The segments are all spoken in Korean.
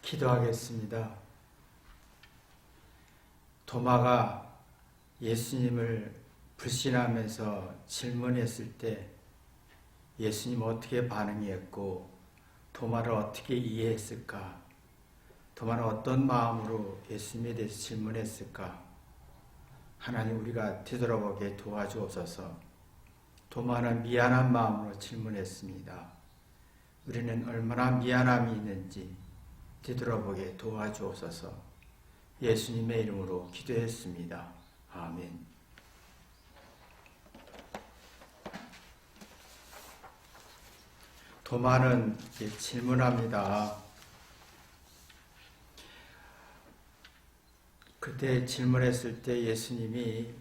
기도하겠습니다. 도마가 예수님을 불신하면서 질문했을 때 예수님 어떻게 반응했고 도마를 어떻게 이해했을까? 도마는 어떤 마음으로 예수님에 대해서 질문했을까? 하나님, 우리가 되돌아보게 도와주옵소서. 도마는 미안한 마음으로 질문했습니다. 우리는 얼마나 미안함이 있는지 되돌아보게 도와주옵소서. 예수님의 이름으로 기도했습니다. 아멘. 도마는 질문합니다. 그때 질문했을 때 예수님이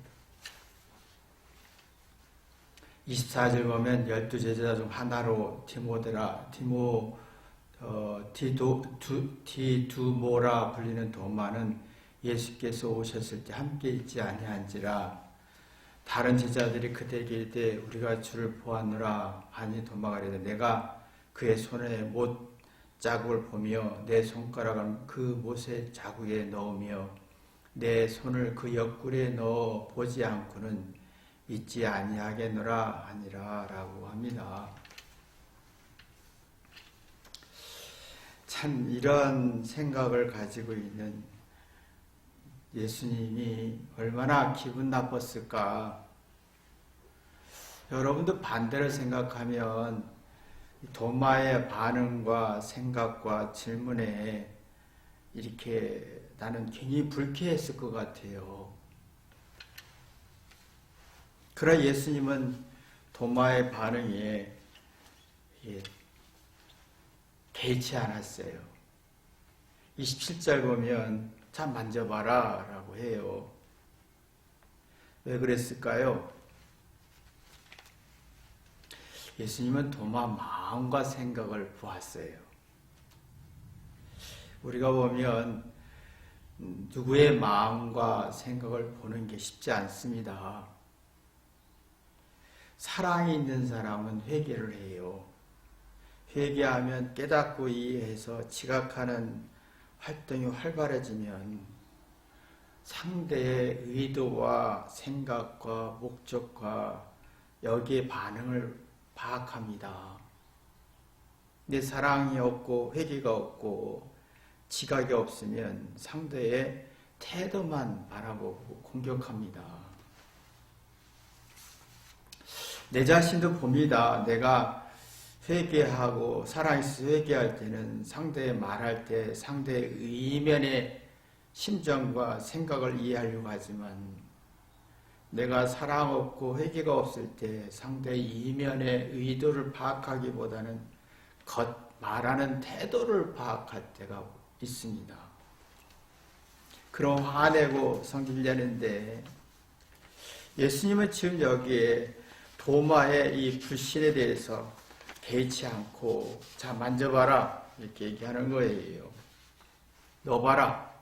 24절 보면 12제자 중 하나로 디두모라 불리는 도마는 예수께서 오셨을 때 함께 있지 아니한지라. 다른 제자들이 그때에게 이르되 우리가 주를 보았노라 하니 도마가 이르되 내가 그의 손에 못 자국을 보며 내 손가락을 그 못의 자국에 넣으며 내 손을 그 옆구리에 넣어 보지 않고는 믿지 아니하겠노라 하니라 라고 합니다. 참 이런 생각을 가지고 있는 예수님이 얼마나 기분 나빴을까. 여러분도 반대로 생각하면 도마의 반응과 생각과 질문에 이렇게 나는 굉장히 불쾌했을 것 같아요. 그러나 예수님은 도마의 반응에 개의치 않았어요. 27절 보면 자 만져봐라 라고 해요. 왜 그랬을까요? 예수님은 도마 마음과 생각을 보았어요. 우리가 보면 누구의 마음과 생각을 보는 게 쉽지 않습니다. 사랑이 있는 사람은 회개를 해요. 회개하면 깨닫고 이해해서 지각하는 활동이 활발해지면 상대의 의도와 생각과 목적과 여기에 반응을 파악합니다. 내 사랑이 없고 회개가 없고 지각이 없으면 상대의 태도만 바라보고 공격합니다. 내 자신도 봅니다. 내가 회개하고 살아있어 회개할 때는 상대의 말할 때 상대의 이면의 심정과 생각을 이해하려고 하지만 내가 사랑 없고 회개가 없을 때 상대의 이면의 의도를 파악하기보다는 말하는 태도를 파악할 때가 있습니다. 그럼 화내고 성질내는데 예수님은 지금 여기에 도마의 이 불신에 대해서 개의치 않고 자 만져봐라 이렇게 얘기하는 거예요. 너 봐라.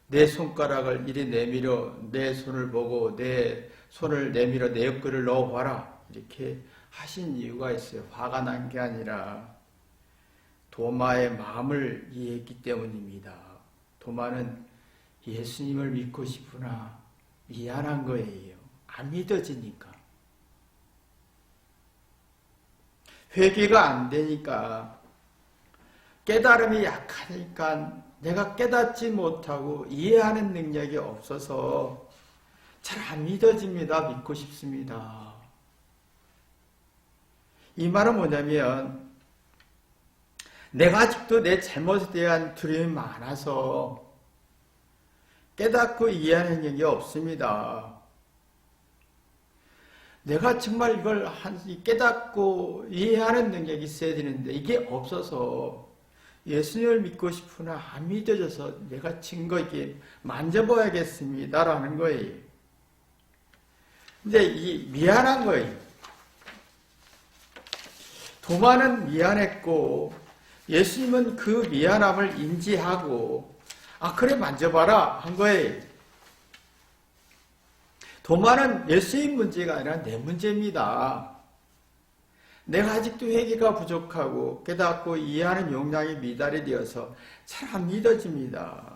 내 손가락을 이리 내밀어 내 손을 보고 내 손을 내밀어 내 옆구리를 넣어봐라 이렇게 하신 이유가 있어요. 화가 난 게 아니라 도마의 마음을 이해했기 때문입니다. 도마는 예수님을 믿고 싶으나 미안한 거예요. 안 믿어지니까. 회개가 안 되니까, 깨달음이 약하니까 내가 깨닫지 못하고 이해하는 능력이 없어서 잘 안 믿어집니다. 믿고 싶습니다. 이 말은 뭐냐면 내가 아직도 내 잘못에 대한 두려움이 많아서 깨닫고 이해하는 능력이 없습니다. 내가 정말 이걸 깨닫고 이해하는 능력이 있어야 되는데 이게 없어서 예수님을 믿고 싶으나 안 믿어져서 내가 증거 있게 만져봐야겠습니다라는 거예요. 근데 이 미안한 거예요. 도마는 미안했고 예수님은 그 미안함을 인지하고 그래 만져봐라 한 거예요. 도마는 예수님 문제가 아니라 내 문제입니다. 내가 아직도 회개가 부족하고 깨닫고 이해하는 용량이 미달이 되어서 잘 안 믿어집니다.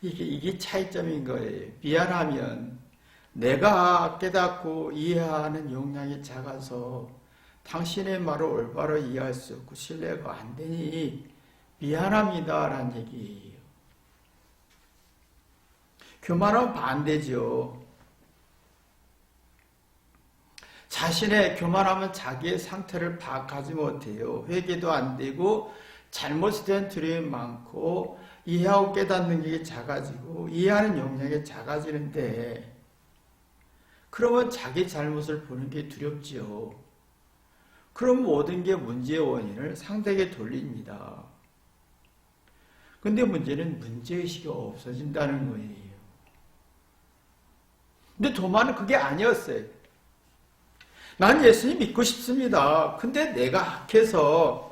이게 차이점인 거예요. 미안하면 내가 깨닫고 이해하는 용량이 작아서 당신의 말을 올바로 이해할 수 없고 신뢰가 안 되니 미안합니다라는 얘기예요. 교만은 반대죠. 자신의 교만하면 자기의 상태를 파악하지 못해요. 회개도 안 되고 잘못에 대한 두려움이 많고 이해하고 깨닫는 게 작아지고 이해하는 용량이 작아지는데 그러면 자기 잘못을 보는 게 두렵지요. 그럼 모든 게 문제의 원인을 상대에게 돌립니다. 근데 문제는 문제의식이 없어진다는 거예요. 근데 도마는 그게 아니었어요. 난 예수님 믿고 싶습니다. 근데 내가 악해서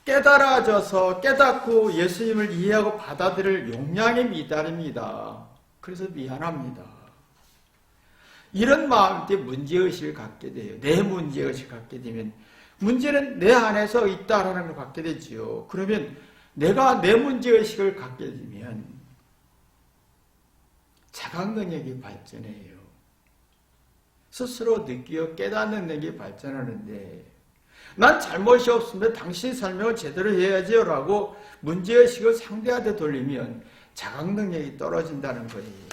깨달아져서 깨닫고 예수님을 이해하고 받아들일 용량이 미달입니다. 그래서 미안합니다. 이런 마음 때 문제의식을 갖게 돼요. 내 문제의식을 갖게 되면 문제는 내 안에서 있다라는 걸 갖게 되지요. 그러면 내가 내 문제의식을 갖게 되면 자각 능력이 발전해요. 스스로 느끼어 깨닫는 능력이 발전하는데 난 잘못이 없으면 당신 설명을 제대로 해야지요 라고 문제의식을 상대한테 돌리면 자각 능력이 떨어진다는 거예요.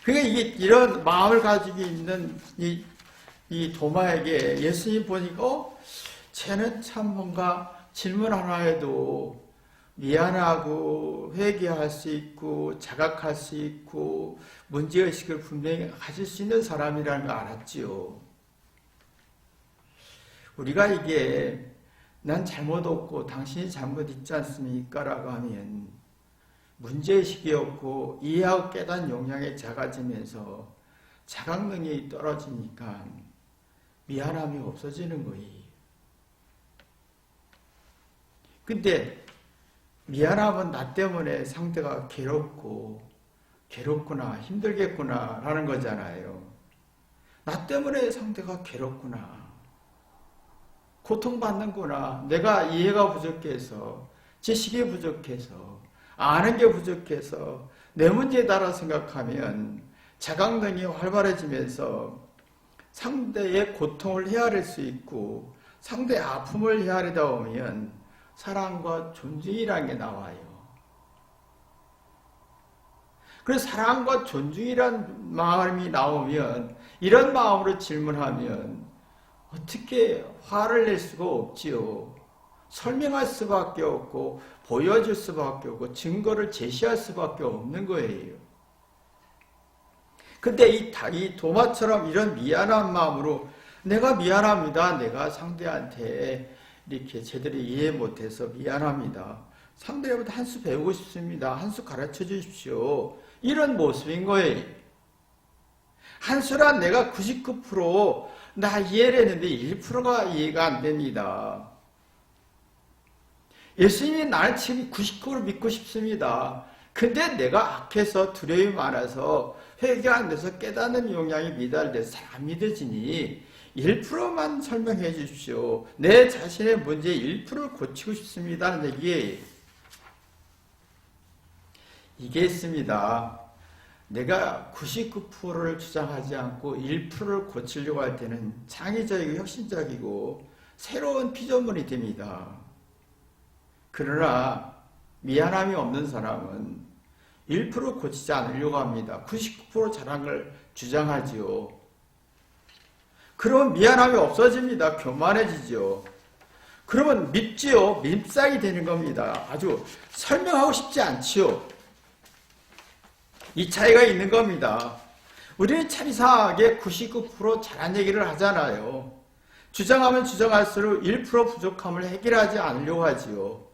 그러니까 이런 마음을 가지고 있는 이 도마에게 예수님 보니까 쟤는 참 뭔가 질문 하나에도 미안하고 회개할 수 있고 자각할 수 있고 문제의식을 분명히 가질 수 있는 사람이라는 걸 알았지요. 우리가 이게 난 잘못 없고 당신이 잘못 있지 않습니까? 라고 하면 문제의식이 없고 이해하고 깨닫는 용량이 작아지면서 자각 능력이 떨어지니까 미안함이 없어지는 거예요. 근데 미안함은 나 때문에 상대가 괴롭구나, 힘들겠구나 라는 거잖아요. 나 때문에 상대가 괴롭구나, 고통받는구나, 내가 이해가 부족해서, 지식이 부족해서, 아는 게 부족해서 내 문제에 따라 생각하면 자각능이 활발해지면서 상대의 고통을 헤아릴 수 있고 상대의 아픔을 헤아리다 보면 사랑과 존중이라는 게 나와요. 그래서 사랑과 존중이라는 마음이 나오면 이런 마음으로 질문하면 어떻게 화를 낼 수가 없지요. 설명할 수밖에 없고 보여줄 수밖에 없고 증거를 제시할 수밖에 없는 거예요. 근데 이 도마처럼 이런 미안한 마음으로 내가 미안합니다. 내가 상대한테 이렇게 제대로 이해 못해서 미안합니다. 상대보다 한 수 배우고 싶습니다. 한 수 가르쳐 주십시오. 이런 모습인 거예요. 한 수란 내가 99% 나 이해를 했는데 1%가 이해가 안 됩니다. 예수님이 나를 지금 99% 믿고 싶습니다. 근데 내가 악해서 두려움이 많아서 회개가 안 돼서 깨닫는 용량이 미달돼서 잘 안 믿어지니 1%만 설명해 주십시오. 내 자신의 문제 1%를 고치고 싶습니다. 하는 얘기예요. 이게 있습니다. 내가 99%를 주장하지 않고 1%를 고치려고 할 때는 창의적이고 혁신적이고 새로운 피조물이 됩니다. 그러나 미안함이 없는 사람은 1% 고치지 않으려고 합니다. 99% 잘한 걸 주장하지요. 그러면 미안함이 없어집니다. 교만해지죠. 그러면 밉지요. 밉상이 되는 겁니다. 아주 설명하고 싶지 않지요. 이 차이가 있는 겁니다. 우리는 참 이상하게 99% 잘한 얘기를 하잖아요. 주장하면 주장할수록 1% 부족함을 해결하지 않으려고 하지요.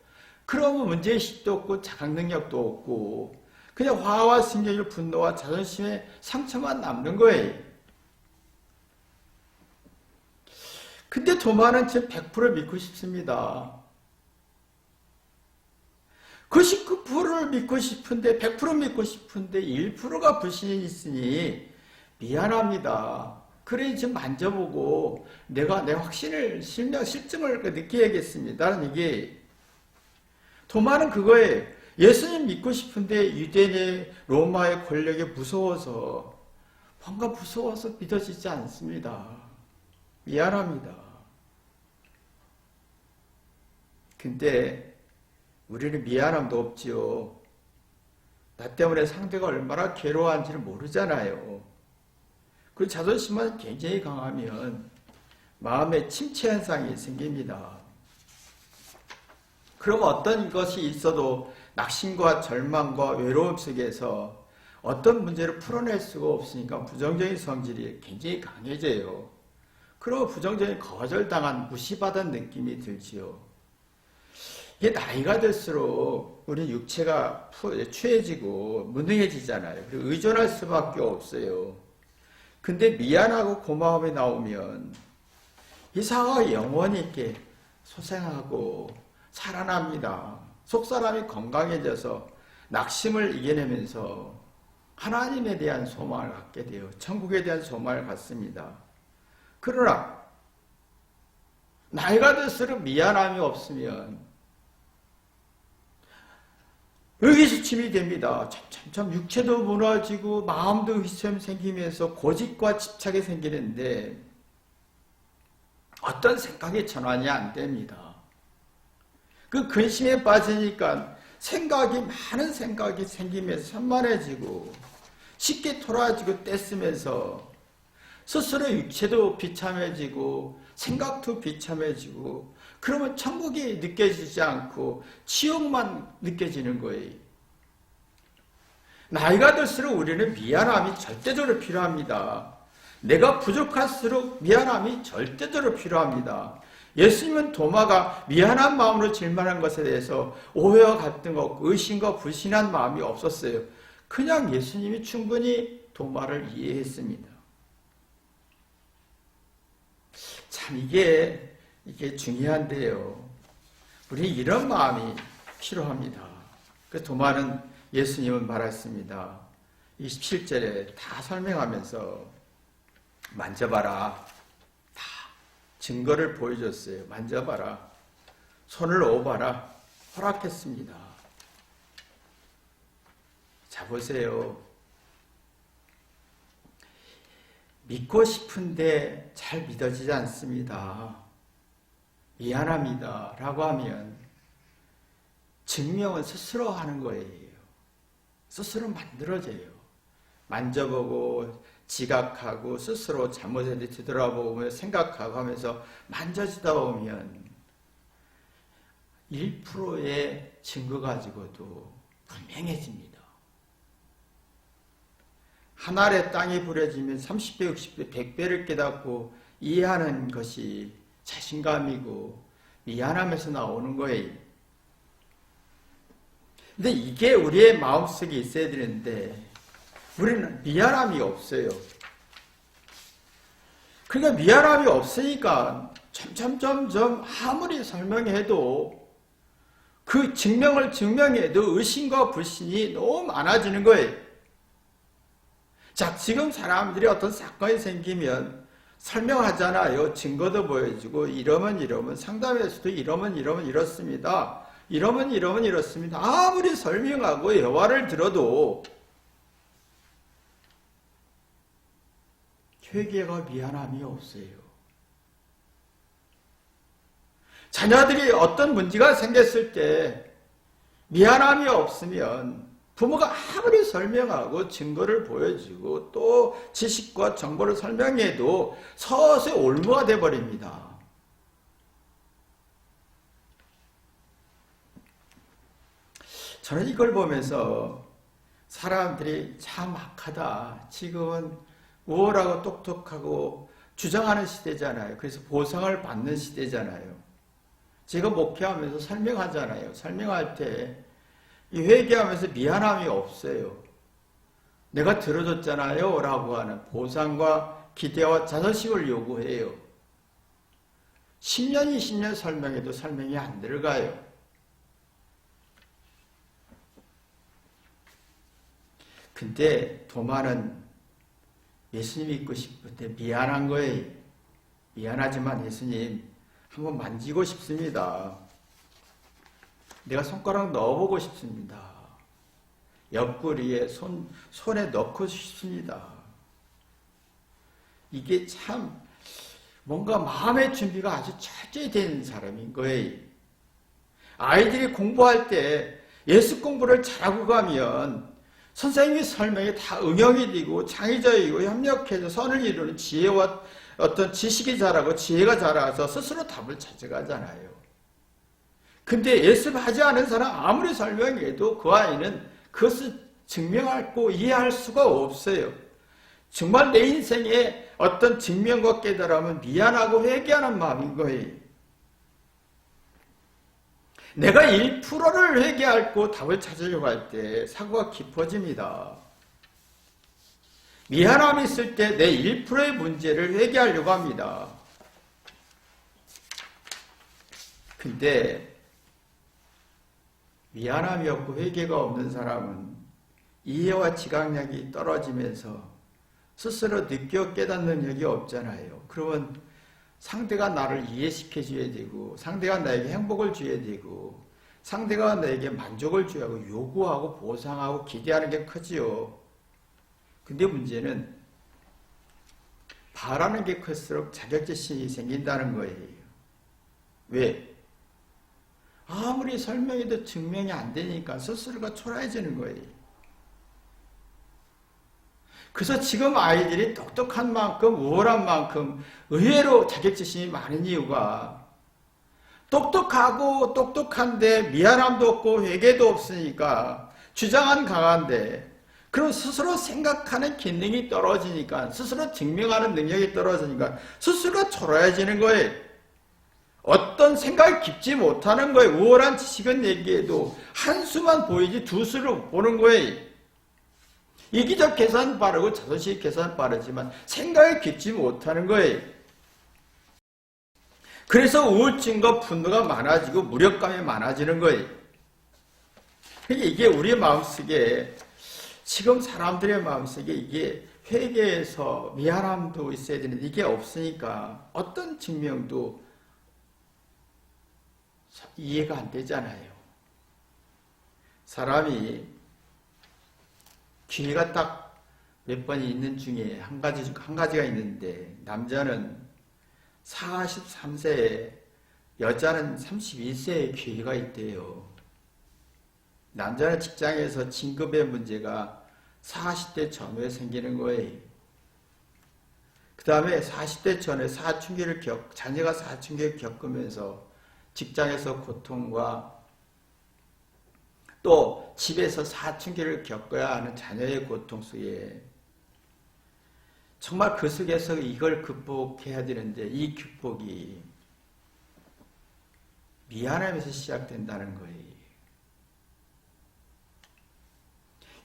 그러면 문제의식도 없고 자각 능력도 없고 그냥 화와 승격의 분노와 자존심의 상처만 남는 거예요. 근데 도마는 지금 100% 믿고 싶습니다. 99%를 믿고 싶은데 100% 믿고 싶은데 1%가 불신이 있으니 미안합니다. 그래 지금 만져보고 내가 내 확신을 실증을 느껴야겠습니다라는 얘기. 도마는 그거예요. 예수님 믿고 싶은데 유대인의 로마의 권력에 무서워서 뭔가 무서워서 믿어지지 않습니다. 미안합니다. 근데 우리는 미안함도 없지요. 나 때문에 상대가 얼마나 괴로워한지를 모르잖아요. 그 자존심만 굉장히 강하면 마음에 침체 현상이 생깁니다. 그럼 어떤 것이 있어도 낙심과 절망과 외로움 속에서 어떤 문제를 풀어낼 수가 없으니까 부정적인 성질이 굉장히 강해져요. 그리고 부정적인 거절당한 무시받은 느낌이 들지요. 이게 나이가 들수록 우리 육체가 취해지고 무능해지잖아요. 그리고 의존할 수밖에 없어요. 근데 미안하고 고마움이 나오면 이 사과가 영원히 이렇게 소생하고 살아납니다. 속사람이 건강해져서 낙심을 이겨내면서 하나님에 대한 소망을 갖게 돼요. 천국에 대한 소망을 갖습니다. 그러나 나이가 들수록 미안함이 없으면 의기소침이 됩니다. 참 육체도 무너지고 마음도 의기소침이 생기면서 고집과 집착이 생기는데 어떤 생각이 전환이 안 됩니다. 그 근심에 빠지니까 많은 생각이 생기면서 산만해지고 쉽게 돌아지고 떼쓰면서 스스로 육체도 비참해지고 생각도 비참해지고 그러면 천국이 느껴지지 않고 지옥만 느껴지는 거예요. 나이가 들수록 우리는 미안함이 절대적으로 필요합니다. 내가 부족할수록 미안함이 절대적으로 필요합니다. 예수님은 도마가 미안한 마음으로 질문한 것에 대해서 오해와 갈등 없고 의심과 불신한 마음이 없었어요. 그냥 예수님이 충분히 도마를 이해했습니다. 참 이게 중요한데요. 우리 이런 마음이 필요합니다. 그래서 도마는 예수님은 말했습니다. 27절에 다 설명하면서 만져봐라. 다 증거를 보여줬어요. 만져봐라. 손을 넣어봐라. 허락했습니다. 자 보세요. 믿고 싶은데 잘 믿어지지 않습니다. 미안합니다. 라고 하면 증명은 스스로 하는 거예요. 스스로 만들어져요. 만져보고 지각하고 스스로 잘못에 뒤돌아보고 생각하고 하면서 만져지다 보면 1%의 증거 가지고도 분명해집니다. 한 알의 땅이 부러지면 30배, 60배, 100배를 깨닫고 이해하는 것이 자신감이고 미안함에서 나오는 거예요. 근데 이게 우리의 마음속에 있어야 되는데 우리는 미안함이 없어요. 그러니까 미안함이 없으니까 점점 아무리 설명해도 그 증명해도 의심과 불신이 너무 많아지는 거예요. 자, 지금 사람들이 어떤 사건이 생기면 설명하잖아요. 증거도 보여주고 이러면 상담에서도 이러면 이렇습니다. 이러면 이렇습니다. 아무리 설명하고 여화를 들어도 회개가 미안함이 없어요. 자녀들이 어떤 문제가 생겼을 때 미안함이 없으면 부모가 아무리 설명하고 증거를 보여주고 또 지식과 정보를 설명해도 서서히 올무가 돼버립니다. 저는 이걸 보면서 사람들이 참 악하다. 지금은 우월하고 똑똑하고 주장하는 시대잖아요. 그래서 보상을 받는 시대잖아요. 제가 목회하면서 설명하잖아요. 설명할 때 이 회개하면서 미안함이 없어요. 내가 들어줬잖아요 라고 하는 보상과 기대와 자존심을 요구해요. 10년, 20년 설명해도 설명이 안 들어가요. 근데 도마는 예수님 믿고 싶은데 미안한 거예요. 미안하지만 예수님 한번 만지고 싶습니다. 내가 손가락 넣어보고 싶습니다. 옆구리에 손에 넣고 싶습니다. 이게 참 뭔가 마음의 준비가 아주 철저히 된 사람인 거예요. 아이들이 공부할 때 예수 공부를 잘하고 가면 선생님이 설명이 다 응용이 되고 창의적이고 협력해서 선을 이루는 지혜와 어떤 지식이 자라고 지혜가 자라서 스스로 답을 찾아가잖아요. 근데 예습하지 않은 사람 아무리 설명해도 그 아이는 그것을 증명하고 이해할 수가 없어요. 정말 내 인생에 어떤 증명과 깨달음은 미안하고 회개하는 마음인 거예요. 내가 1%를 회개하고 답을 찾으려고 할 때 사고가 깊어집니다. 미안함이 있을 때 내 1%의 문제를 회개하려고 합니다. 근데 미안함이 없고 회개가 없는 사람은 이해와 지각력이 떨어지면서 스스로 느껴 깨닫는 능력이 없잖아요. 그러면 상대가 나를 이해시켜 줘야 되고 상대가 나에게 행복을 줘야 되고 상대가 나에게 만족을 줘야 하고 요구하고 보상하고 기대하는 게 크지요. 근데 문제는 바라는 게 클수록 자격지심이 생긴다는 거예요. 왜? 아무리 설명해도 증명이 안 되니까 스스로가 초라해지는 거예요. 그래서 지금 아이들이 똑똑한 만큼 우월한 만큼 의외로 자격지심이 많은 이유가 똑똑하고 똑똑한데 미안함도 없고 회개도 없으니까 주장은 강한데 그럼 스스로 생각하는 기능이 떨어지니까 스스로 증명하는 능력이 떨어지니까 스스로가 초라해지는 거예요. 어떤 생각이 깊지 못하는 거예요. 우월한 지식은 얘기해도 한 수만 보이지 두 수를 못 보는 거예요. 이기적 계산 빠르고 자존심 계산 빠르지만 생각이 깊지 못하는 거예요. 그래서 우울증과 분노가 많아지고 무력감이 많아지는 거예요. 이게 우리 마음속에 지금 사람들의 마음속에 이게 회개에서 미안함도 있어야 되는데 이게 없으니까 어떤 증명도 이해가 안 되잖아요. 사람이 기회가 딱 몇 번이 있는 중에 한 가지가 있는데 남자는 43세에 여자는 32세에 기회가 있대요. 남자는 직장에서 진급의 문제가 40대 전후에 생기는 거예요. 그 다음에 40대 전에 자녀가 사춘기를 겪으면서 직장에서 고통과 또 집에서 사춘기를 겪어야 하는 자녀의 고통 속에 정말 그 속에서 이걸 극복해야 되는데 이 극복이 미안함에서 시작된다는 거예요.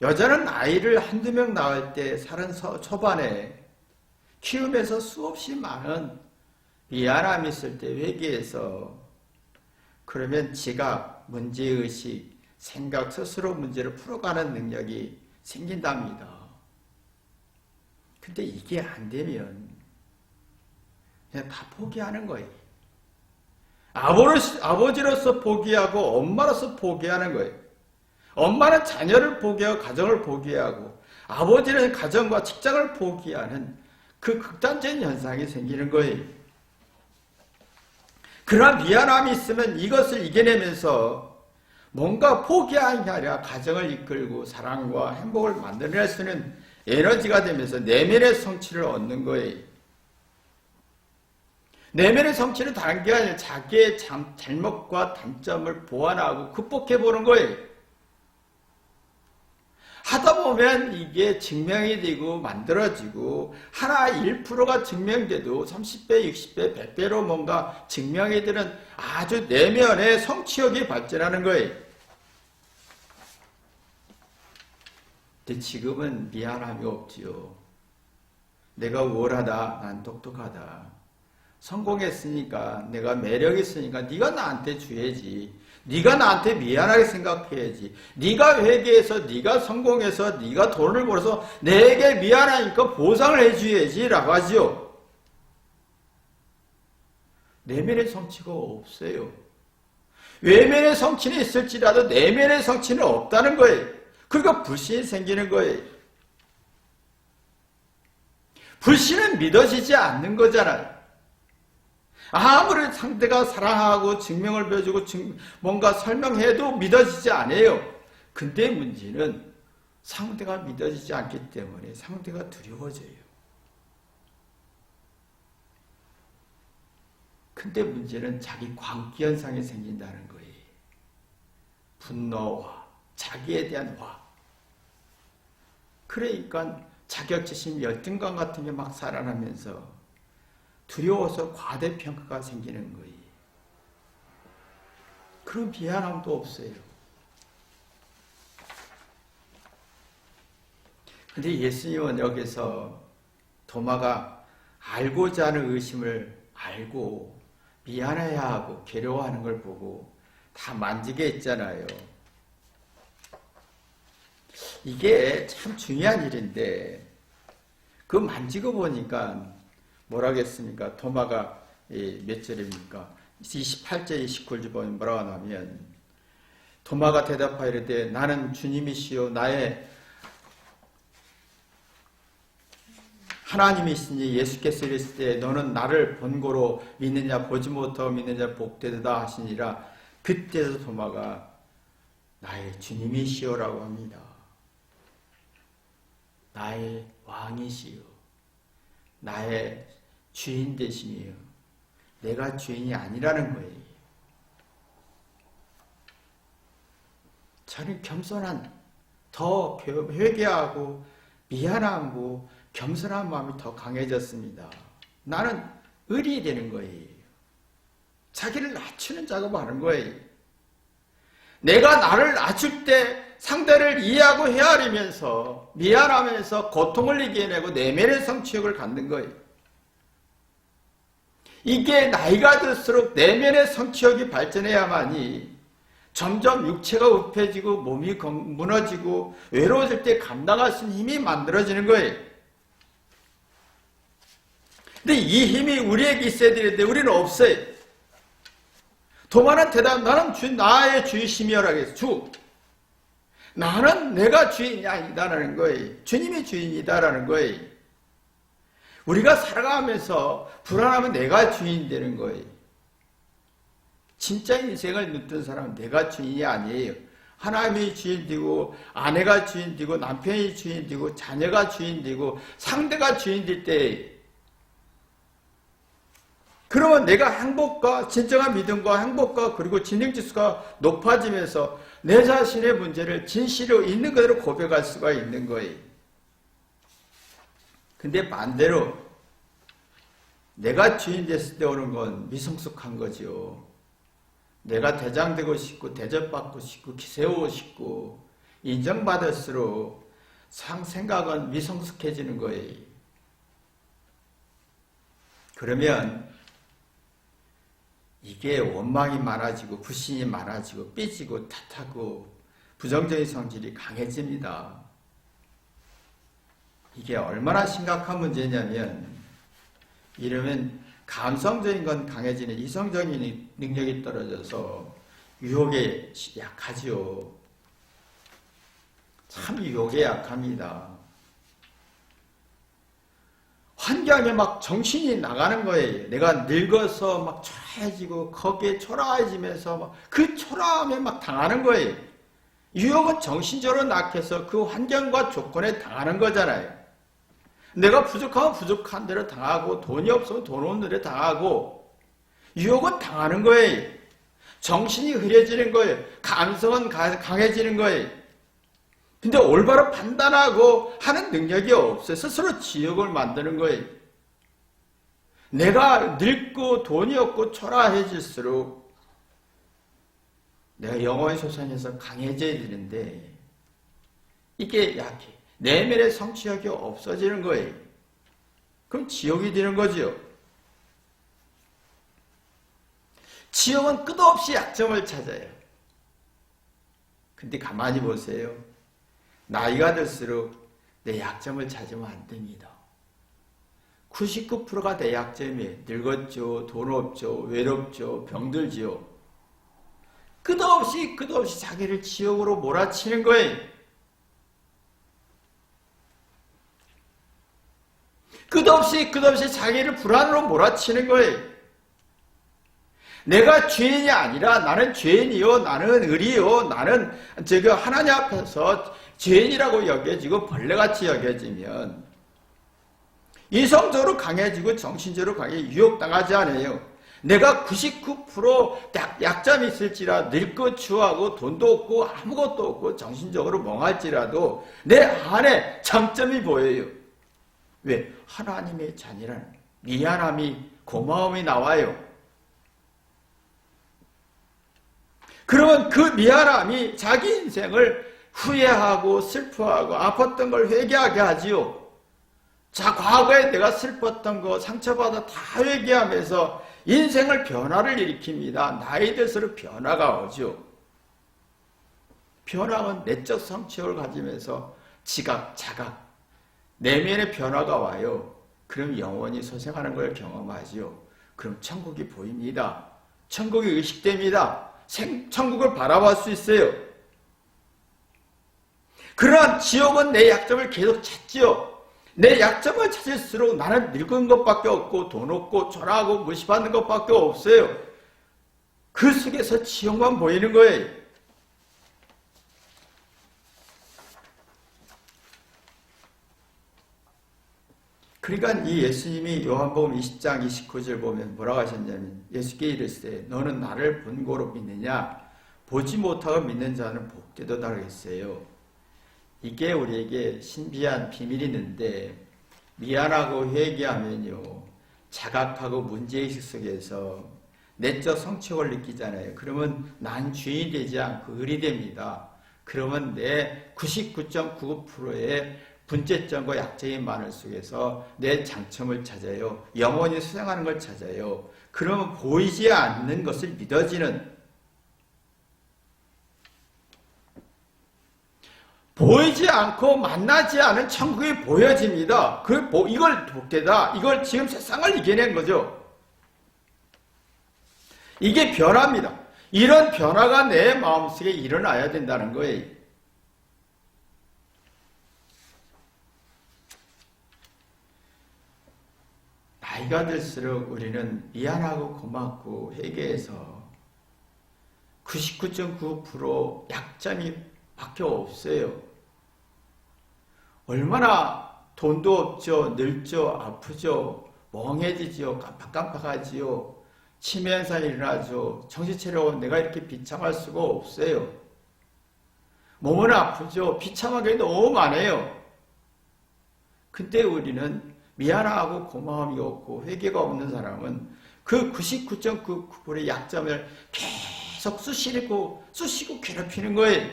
여자는 아이를 한두 명 낳을 때 30 초반에 키우면서 수없이 많은 미안함이 있을 때 회개해서 그러면 지각, 문제의식, 생각 스스로 문제를 풀어가는 능력이 생긴답니다. 근데 이게 안 되면 그냥 다 포기하는 거예요. 아버지로서 포기하고 엄마로서 포기하는 거예요. 엄마는 자녀를 포기하고 가정을 포기하고 아버지는 가정과 직장을 포기하는 그 극단적인 현상이 생기는 거예요. 그러나 미안함이 있으면 이것을 이겨내면서 뭔가 포기하는 게 아니라 가정을 이끌고 사랑과 행복을 만들어낼 수 있는 에너지가 되면서 내면의 성취를 얻는 거예요. 내면의 성취는 다른 게 아니라 자기의 잘못과 단점을 보완하고 극복해보는 거예요. 하다 보면 이게 증명이 되고 만들어지고 하나 1%가 증명돼도 30배, 60배, 100배로 뭔가 증명이 되는 아주 내면의 성취욕이 발전하는 거예요. 근데 지금은 미안함이 없지요. 내가 우월하다, 난 똑똑하다. 성공했으니까, 내가 매력 있으니까 네가 나한테 줘야지. 네가 나한테 미안하게 생각해야지. 네가 회개해서, 네가 성공해서, 네가 돈을 벌어서 내게 미안하니까 보상을 해줘야지 라고 하지요. 내면의 성취가 없어요. 외면의 성취는 있을지라도 내면의 성취는 없다는 거예요. 그러니까 불신이 생기는 거예요. 불신은 믿어지지 않는 거잖아요. 아무리 상대가 사랑하고 증명을 보여주고 뭔가 설명해도 믿어지지 않아요. 근데 문제는 상대가 믿어지지 않기 때문에 상대가 두려워져요. 근데 문제는 자기 광기현상이 생긴다는 거예요. 분노와 자기에 대한 화. 그러니까 자격지심, 열등감 같은 게 막 살아나면서 두려워서 과대평가가 생기는 거예요. 그런 미안함도 없어요. 근데 예수님은 여기서 도마가 알고자 하는 의심을 알고 미안해야 하고 괴로워하는 걸 보고 다 만지게 했잖아요. 이게 참 중요한 일인데 그 만지고 보니까 뭐라겠습니까? 도마가 몇 절입니까? 28절, 29절 보면 뭐라고 하냐면 도마가 대답하여 이르되 나는 주님이시요 나의 하나님이시니 예수께서 이르실 때 너는 나를 본고로 믿느냐 보지 못하고 믿느냐 복되다 하시니라. 그때도 도마가 나의 주님이시오라고 합니다. 나의 왕이시요 나의 주인 되심이에요. 내가 주인이 아니라는 거예요. 저는 겸손한, 더 회개하고 미안하고 겸손한 마음이 더 강해졌습니다. 나는 의리 되는 거예요. 자기를 낮추는 작업을 하는 거예요. 내가 나를 낮출 때 상대를 이해하고 헤아리면서 미안하면서 고통을 이겨내고 내면의 성취욕을 갖는 거예요. 이게 나이가 들수록 내면의 성취욕이 발전해야만이 점점 육체가 우패지고 몸이 무너지고 외로워질 때 감당할 수 있는 힘이 만들어지는 거예요. 근데 이 힘이 우리에게 있어야 되는데 우리는 없어요. 도마는 대답, 나는 나의 주이심이여라 그랬어. 주. 나는 내가 주인이 아니다라는 거예요. 주님이 주인이다라는 거예요. 우리가 살아가면서 불안하면 내가 주인 되는 거예요. 진짜 인생을 누뜬 사람은 내가 주인이 아니에요. 하나님이 주인 되고 아내가 주인 되고 남편이 주인 되고 자녀가 주인 되고 상대가 주인 될 때 그러면 내가 행복과 진정한 믿음과 행복과 그리고 진행지수가 높아지면서 내 자신의 문제를 진실로 있는 그대로 고백할 수가 있는 거예요. 근데 반대로 내가 주인 됐을 때 오는 건 미성숙한 거죠. 내가 대장되고 싶고 대접받고 싶고 기세우고 싶고 인정받을수록 생각은 미성숙해지는 거예요. 그러면 이게 원망이 많아지고 불신이 많아지고 삐지고 탓하고 부정적인 성질이 강해집니다. 이게 얼마나 심각한 문제냐면 이러면 감성적인 건 강해지는 이성적인 능력이 떨어져서 유혹에 약하지요. 참 유혹에 약합니다. 환경에 막 정신이 나가는 거예요. 내가 늙어서 막 초라해지고 거기에 초라해지면서 막 그 초라함에 막 당하는 거예요. 유혹은 정신적으로 낙해서 그 환경과 조건에 당하는 거잖아요. 내가 부족하면 부족한 대로 당하고 돈이 없으면 돈 없는 대로 당하고 유혹은 당하는 거예요. 정신이 흐려지는 거예요. 감성은 강해지는 거예요. 근데 올바로 판단하고 하는 능력이 없어요. 스스로 지옥을 만드는 거예요. 내가 늙고 돈이 없고 초라해질수록 내가 영혼의 소산에서 강해져야 되는데 이게 약해. 내면의 성취욕이 없어지는 거예요. 그럼 지옥이 되는 거죠. 지옥은 끝없이 약점을 찾아요. 근데 가만히 보세요. 나이가 들수록 내 약점을 찾으면 안 됩니다. 99%가 내 약점이에요. 늙었죠, 돈 없죠, 외롭죠, 병들지요. 끝없이 자기를 지옥으로 몰아치는 거예요. 끝없이 자기를 불안으로 몰아치는 거예요. 내가 죄인이 아니라 나는 죄인이요, 나는 의리요, 나는 하나님 앞에서 죄인이라고 여겨지고 벌레같이 여겨지면 이성적으로 강해지고 정신적으로 강해 유혹당하지 않아요. 내가 99% 약점이 있을지라 늙고 추하고 돈도 없고 아무것도 없고 정신적으로 멍할지라도 내 안에 장점이 보여요. 왜? 하나님의 자녀라는 미안함이 고마움이 나와요. 그러면 그 미안함이 자기 인생을 후회하고 슬퍼하고 아팠던 걸 회개하게 하지요. 자, 과거에 내가 슬펐던 거, 상처받아 다 회개하면서 인생을 변화를 일으킵니다. 나이 들수록 변화가 오죠. 변화는 내적 성취욕을 가지면서 지각, 자각, 내면의 변화가 와요. 그럼 영원히 소생하는 걸 경험하지요. 그럼 천국이 보입니다. 천국이 의식됩니다. 천국을 바라볼 수 있어요. 그러나 지옥은 내 약점을 계속 찾지요. 내 약점을 찾을수록 나는 늙은 것밖에 없고 돈 없고 초라하고 무시받는 것밖에 없어요. 그 속에서 지옥만 보이는 거예요. 그러니까 이 예수님이 요한복음 20장 29절 보면 뭐라고 하셨냐면 예수께 이르시되 너는 나를 본고로 믿느냐 보지 못하고 믿는 자는 복되도다 그랬어요. 이게 우리에게 신비한 비밀이 있는데 미안하고 회개하면요 자각하고 문제의식 속에서 내적 성취욕을 느끼잖아요. 그러면 난 주인이 되지 않고 을이 됩니다. 그러면 내 99.99%의 분재점과 약점이 많은 속에서 내 장점을 찾아요. 영원히 수행하는 걸 찾아요. 그러면 보이지 않는 것을 믿어지는 보이지 않고 만나지 않은 천국이 보여집니다. 이걸 복되다. 이걸 지금 세상을 이겨낸 거죠. 이게 변화입니다. 이런 변화가 내 마음속에 일어나야 된다는 거예요. 나이가 들수록 우리는 미안하고 고맙고 회개해서 99.9% 약점이 밖에 없어요. 얼마나 돈도 없죠, 늙죠, 아프죠, 멍해지죠, 깜빡깜빡하지요, 치매 현상이 일어나죠, 정신차려 내가 이렇게 비참할 수가 없어요. 몸은 아프죠, 비참한 게 너무 많아요. 근데 우리는 미안하고 고마움이 없고 회개가 없는 사람은 그 99.9%의 약점을 계속 쑤시고 괴롭히는 거예요.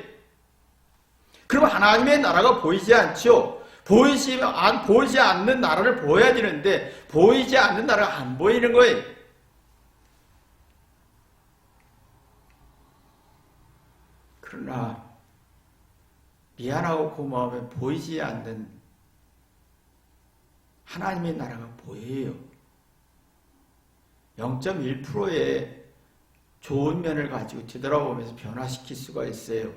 그럼 하나님의 나라가 보이지 않죠. 보이지 않는 나라를 보여야 되는데 보이지 않는 나라가 안 보이는 거예요. 그러나 미안하고 고마우면 보이지 않는 하나님의 나라가 보여요. 0.1%의 좋은 면을 가지고 뒤돌아보면서 변화시킬 수가 있어요.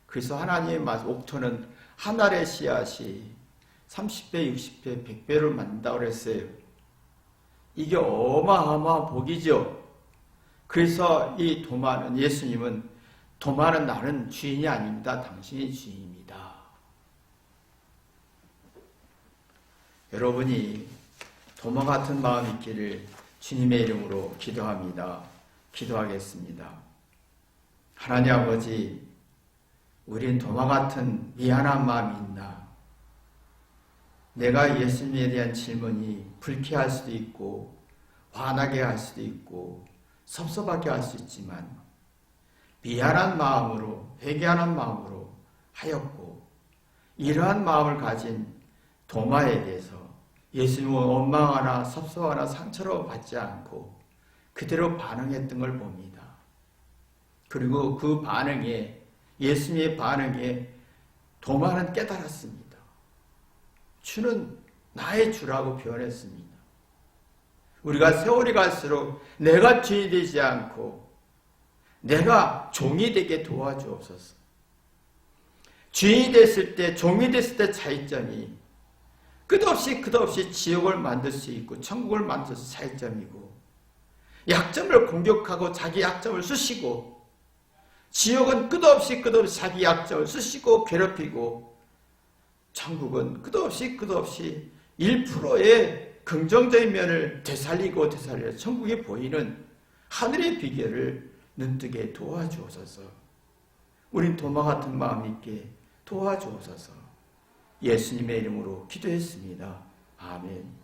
그래서 하나님의 옥토는 한 알의 씨앗이 30배, 60배, 100배를 만든다고 그랬어요. 이게 어마어마한 복이죠. 그래서 이 도마는 예수님은 도마는 나는 주인이 아닙니다. 당신이 주인입니다. 여러분이 도마 같은 마음이 있기를 주님의 이름으로 기도합니다. 기도하겠습니다. 하나님 아버지, 우린 도마 같은 미안한 마음이 있나? 내가 예수님에 대한 질문이 불쾌할 수도 있고 화나게 할 수도 있고 섭섭하게 할 수 있지만 미안한 마음으로 회개하는 마음으로 하였고 이러한 마음을 가진 도마에 대해서 예수님은 원망하나 섭섭하나 상처로 받지 않고 그대로 반응했던 걸 봅니다. 그리고 그 반응에 예수님의 반응에 도마는 깨달았습니다. 주는 나의 주라고 표현했습니다. 우리가 세월이 갈수록 내가 주인이 되지 않고 내가 종이 되게 도와주옵소서. 주인이 됐을 때, 종이 됐을 때 차이점이 끝없이 지옥을 만들 수 있고 천국을 만들 수 차이점이고, 약점을 공격하고 자기 약점을 쑤시고, 지옥은 끝없이 자기 약점을 쑤시고 괴롭히고, 천국은 끝없이 1%의 긍정적인 면을 되살리고 천국에 보이는 하늘의 비결을 눈뜨게 도와주옵소서. 우린 도마 같은 마음 있게 도와주옵소서. 예수님의 이름으로 기도했습니다. 아멘.